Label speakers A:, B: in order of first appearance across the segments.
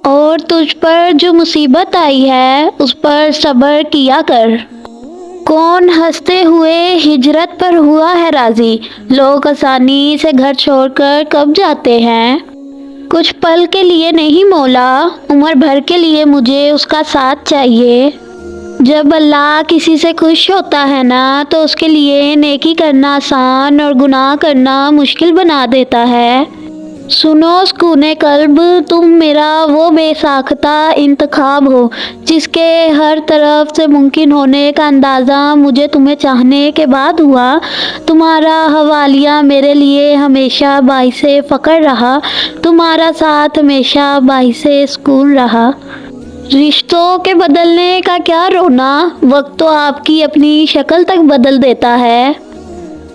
A: اور تجھ پر جو مصیبت آئی ہے اس پر صبر کیا کر۔ کون ہنستے ہوئے ہجرت پر ہوا ہے راضی، لوگ آسانی سے گھر چھوڑ کر کب جاتے ہیں۔ کچھ پل کے لیے نہیں مولا، عمر بھر کے لیے مجھے اس کا ساتھ چاہیے۔ جب اللہ کسی سے خوش ہوتا ہے نا تو اس کے لیے نیکی کرنا آسان اور گناہ کرنا مشکل بنا دیتا ہے۔ سنو سکون قلب، تم میرا وہ بے ساختہ انتخاب ہو جس کے ہر طرف سے ممکن ہونے کا اندازہ مجھے تمہیں چاہنے کے بعد ہوا۔ تمہارا حوالیہ میرے لیے ہمیشہ باعث فخر رہا، تمہارا ساتھ ہمیشہ باعث سکون رہا۔ رشتوں کے بدلنے کا کیا رونا، وقت تو آپ کی اپنی شکل تک بدل دیتا ہے۔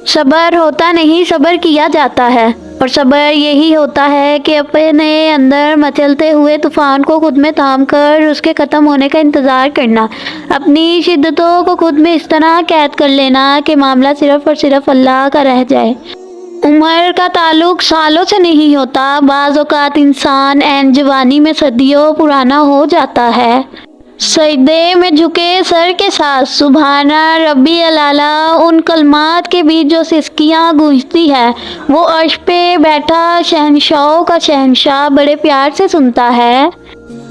A: صبر ہوتا نہیں، صبر کیا جاتا ہے، اور صبر یہی ہوتا ہے کہ اپنے اندر مچلتے ہوئے طوفان کو خود میں تھام کر اس کے ختم ہونے کا انتظار کرنا، اپنی شدتوں کو خود میں اس طرح قید کر لینا کہ معاملہ صرف اور صرف اللہ کا رہ جائے۔ عمر کا تعلق سالوں سے نہیں ہوتا، بعض اوقات انسان عین جوانی میں صدیوں پرانا ہو جاتا ہے۔ سجدے میں جھکے سر کے ساتھ سبحان ربی الاعلیٰ، ان کلمات کے بیچ جو سسکیاں گونجتی ہے، وہ عرش پہ بیٹھا شہنشاہوں کا شہنشاہ بڑے پیار سے سنتا ہے۔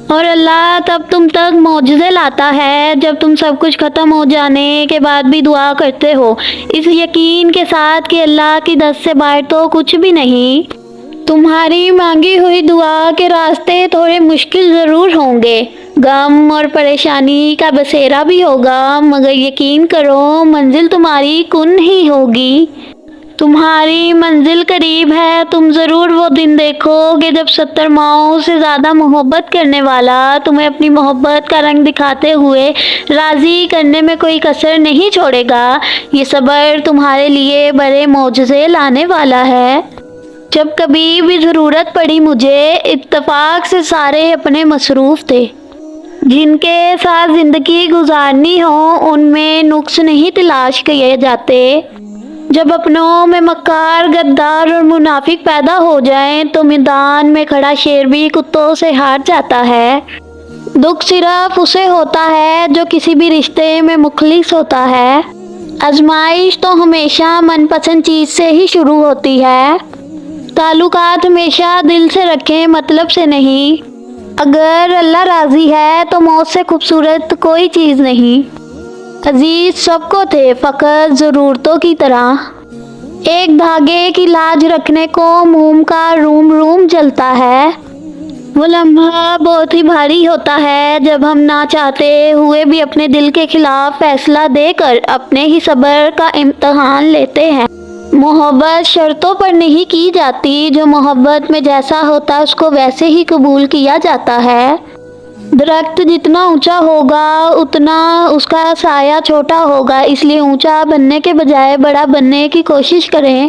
A: اور اللہ تب تم تک معجزے لاتا ہے جب تم سب کچھ ختم ہو جانے کے بعد بھی دعا کرتے ہو، اس یقین کے ساتھ کہ اللہ کی دست سے باہر تو کچھ بھی نہیں۔ تمہاری مانگی ہوئی دعا کے راستے تھوڑے مشکل ضرور ہوں گے، غم اور پریشانی کا بسیرا بھی ہوگا، مگر یقین کرو منزل تمہاری کن ہی ہوگی۔ تمہاری منزل قریب ہے، تم ضرور وہ دن دیکھو گے جب 70 ماؤں سے زیادہ محبت کرنے والا تمہیں اپنی محبت کا رنگ دکھاتے ہوئے راضی کرنے میں کوئی کسر نہیں چھوڑے گا۔ یہ صبر تمہارے لیے بڑے معجزے لانے والا ہے۔ جب کبھی بھی ضرورت پڑی مجھے، اتفاق سے سارے اپنے مصروف تھے۔ جن کے ساتھ زندگی گزارنی ہو ان میں نقص نہیں تلاش کیے جاتے۔ جب اپنوں میں مکار، غدار اور منافق پیدا ہو جائیں تو میدان میں کھڑا شیر بھی کتوں سے ہار جاتا ہے۔ دکھ صرف اسے ہوتا ہے جو کسی بھی رشتے میں مخلص ہوتا ہے۔ آزمائش تو ہمیشہ من پسند چیز سے ہی شروع ہوتی ہے۔ تعلقات ہمیشہ دل سے رکھیں، مطلب سے نہیں۔ اگر اللہ راضی ہے تو موت سے خوبصورت کوئی چیز نہیں۔ عزیز سب کو تھے، فقط ضرورتوں کی طرح۔ ایک دھاگے کی لاج رکھنے کو موم کا روم روم جلتا ہے۔ وہ لمحہ بہت ہی بھاری ہوتا ہے جب ہم نہ چاہتے ہوئے بھی اپنے دل کے خلاف فیصلہ دے کر اپنے ہی صبر کا امتحان لیتے ہیں۔ محبت شرطوں پر نہیں کی جاتی، جو محبت میں جیسا ہوتا ہے اس کو ویسے ہی قبول کیا جاتا ہے۔ درخت جتنا اونچا ہوگا اتنا اس کا سایہ چھوٹا ہوگا، اس لیے اونچا بننے کے بجائے بڑا بننے کی کوشش کریں۔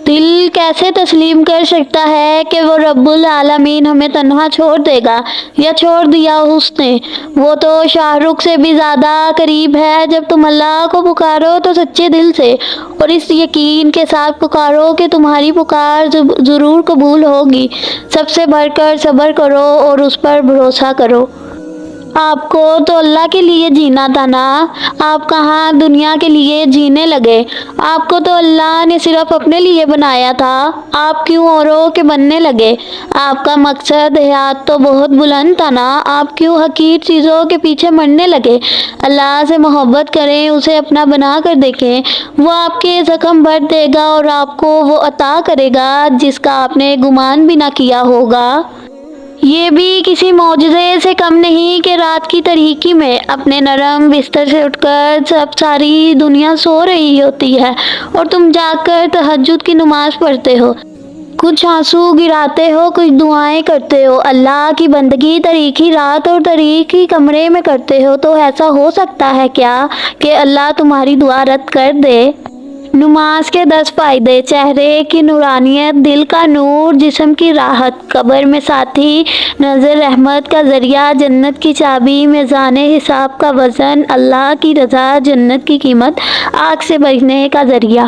A: دل کیسے تسلیم کر سکتا ہے کہ وہ رب العالمین ہمیں تنہا چھوڑ دے گا یا چھوڑ دیا اس نے؟ وہ تو شاہ رخ سے بھی زیادہ قریب ہے۔ جب تم اللہ کو پکارو تو سچے دل سے اور اس یقین کے ساتھ پکارو کہ تمہاری پکار ضرور قبول ہوگی۔ سب سے بڑھ کر صبر کرو اور اس پر بھروسہ کرو۔ آپ کو تو اللہ کے لیے جینا تھا نا، آپ کہاں دنیا کے لیے جینے لگے؟ آپ کو تو اللہ نے صرف اپنے لیے بنایا تھا، آپ کیوں اوروں کے بننے لگے؟ آپ کا مقصد حیات تو بہت بلند تھا نا، آپ کیوں حقیر چیزوں کے پیچھے مرنے لگے؟ اللہ سے محبت کریں، اسے اپنا بنا کر دیکھیں، وہ آپ کے زخم بھر دے گا اور آپ کو وہ عطا کرے گا جس کا آپ نے گمان بھی نہ کیا ہوگا۔ یہ بھی کسی معجزے سے کم نہیں کہ رات کی تاریکی میں اپنے نرم بستر سے اٹھ کر جب ساری دنیا سو رہی ہوتی ہے اور تم جاگ کر تہجد کی نماز پڑھتے ہو، کچھ آنسو گراتے ہو، کچھ دعائیں کرتے ہو، اللہ کی بندگی تاریکی رات اور تاریکی کمرے میں کرتے ہو، تو ایسا ہو سکتا ہے کیا کہ اللہ تمہاری دعا رد کر دے؟ نماز کے 10 فائدے: چہرے کی نورانیت، دل کا نور، جسم کی راحت، قبر میں ساتھی، نظر رحمت کا ذریعہ، جنت کی چابی، میزان حساب کا وزن، اللہ کی رضا، جنت کی قیمت، آگ سے بچنے کا ذریعہ۔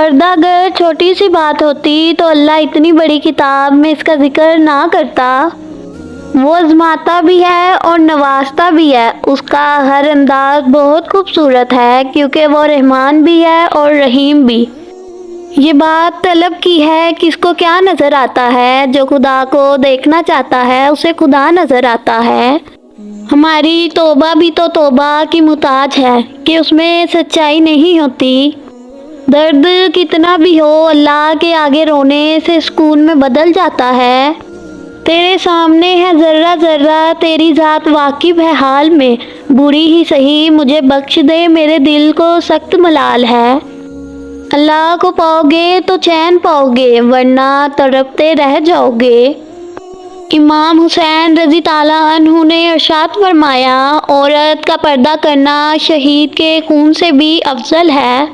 A: پردہ اگر چھوٹی سی بات ہوتی تو اللہ اتنی بڑی کتاب میں اس کا ذکر نہ کرتا۔ وہ آزماتا بھی ہے اور نوازتا بھی ہے، اس کا ہر انداز بہت خوبصورت ہے کیونکہ وہ رحمان بھی ہے اور رحیم بھی۔ یہ بات طلب کی ہے، کس کو کیا نظر آتا ہے؟ جو خدا کو دیکھنا چاہتا ہے اسے خدا نظر آتا ہے۔ ہماری توبہ بھی تو توبہ کی محتاج ہے کہ اس میں سچائی نہیں ہوتی۔ درد کتنا بھی ہو اللہ کے آگے رونے سے سکون میں بدل جاتا ہے۔ تیرے سامنے ہے ذرہ ذرہ، تیری ذات واقف ہے حال میں، بری ہی سہی مجھے بخش دے، میرے دل کو سخت ملال ہے۔ اللہ کو پاؤ گے تو چین پاؤ گے ورنہ تڑپتے رہ جاؤ گے۔ امام حسین رضی تعالیٰ عنہ نے ارشاد فرمایا، عورت کا پردہ کرنا شہید کے خون سے بھی افضل ہے۔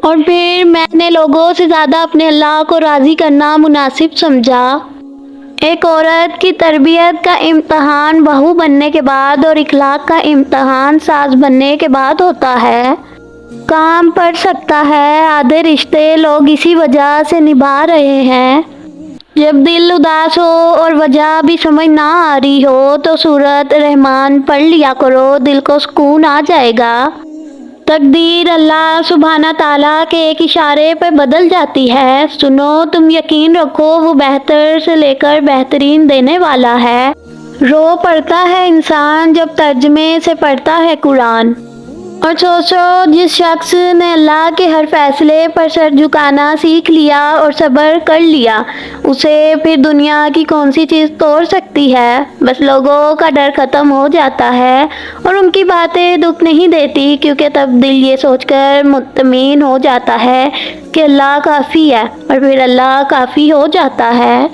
A: اور پھر میں نے لوگوں سے زیادہ اپنے اللہ کو راضی کرنا مناسب سمجھا۔ ایک عورت کی تربیت کا امتحان بہو بننے کے بعد اور اخلاق کا امتحان ساس بننے کے بعد ہوتا ہے۔ کام پڑ سکتا ہے، آدھے رشتے لوگ اسی وجہ سے نبھا رہے ہیں۔ جب دل اداس ہو اور وجہ بھی سمجھ نہ آ رہی ہو تو سورۃ رحمان پڑھ لیا کرو، دل کو سکون آ جائے گا۔ تقدیر اللہ سبحانہ تعالیٰ کے ایک اشارے پر بدل جاتی ہے۔ سنو، تم یقین رکھو وہ بہتر سے لے کر بہترین دینے والا ہے۔ رو پڑتا ہے انسان جب ترجمے سے پڑھتا ہے قرآن۔ اور سوچو، جس شخص نے اللہ کے ہر فیصلے پر سر جھکانا سیکھ لیا اور صبر کر لیا، اسے پھر دنیا کی کون سی چیز توڑ سکتی ہے؟ بس لوگوں کا ڈر ختم ہو جاتا ہے اور ان کی باتیں دکھ نہیں دیتی، کیونکہ تب دل یہ سوچ کر مطمئن ہو جاتا ہے کہ اللہ کافی ہے، اور پھر اللہ کافی ہو جاتا ہے۔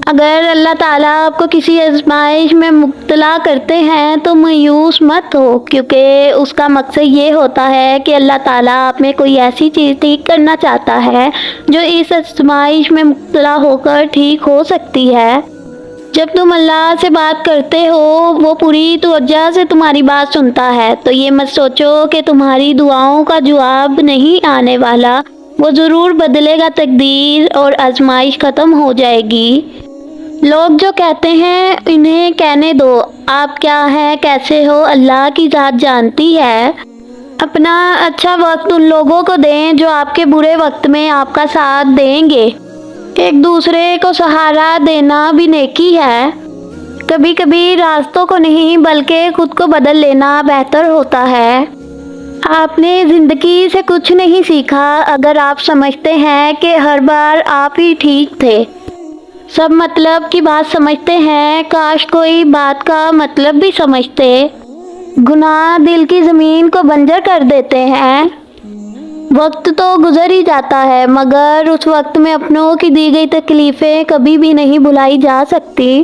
A: اگر اللہ تعالیٰ آپ کو کسی آزمائش میں مبتلا کرتے ہیں تو مایوس مت ہو، کیونکہ اس کا مقصد یہ ہوتا ہے کہ اللہ تعالیٰ آپ میں کوئی ایسی چیز ٹھیک کرنا چاہتا ہے جو اس آزمائش میں مبتلا ہو کر ٹھیک ہو سکتی ہے۔ جب تم اللہ سے بات کرتے ہو وہ پوری توجہ سے تمہاری بات سنتا ہے، تو یہ مت سوچو کہ تمہاری دعاؤں کا جواب نہیں آنے والا، وہ ضرور بدلے گا تقدیر اور آزمائش ختم ہو جائے گی۔ لوگ جو کہتے ہیں انہیں کہنے دو، آپ کیا ہیں، کیسے ہو، اللہ کی ذات جانتی ہے۔ اپنا اچھا وقت ان لوگوں کو دیں جو آپ کے برے وقت میں آپ کا ساتھ دیں گے۔ ایک دوسرے کو سہارا دینا بھی نیکی ہے۔ کبھی کبھی راستوں کو نہیں بلکہ خود کو بدل لینا بہتر ہوتا ہے۔ آپ نے زندگی سے کچھ نہیں سیکھا اگر آپ سمجھتے ہیں کہ ہر بار آپ ہی ٹھیک تھے۔ سب مطلب کی بات سمجھتے ہیں، کاش کوئی بات کا مطلب بھی سمجھتے۔ گناہ دل کی زمین کو بنجر کر دیتے ہیں۔ وقت تو گزر ہی جاتا ہے مگر اس وقت میں اپنوں کی دی گئی تکلیفیں کبھی بھی نہیں بھلائی جا سکتی۔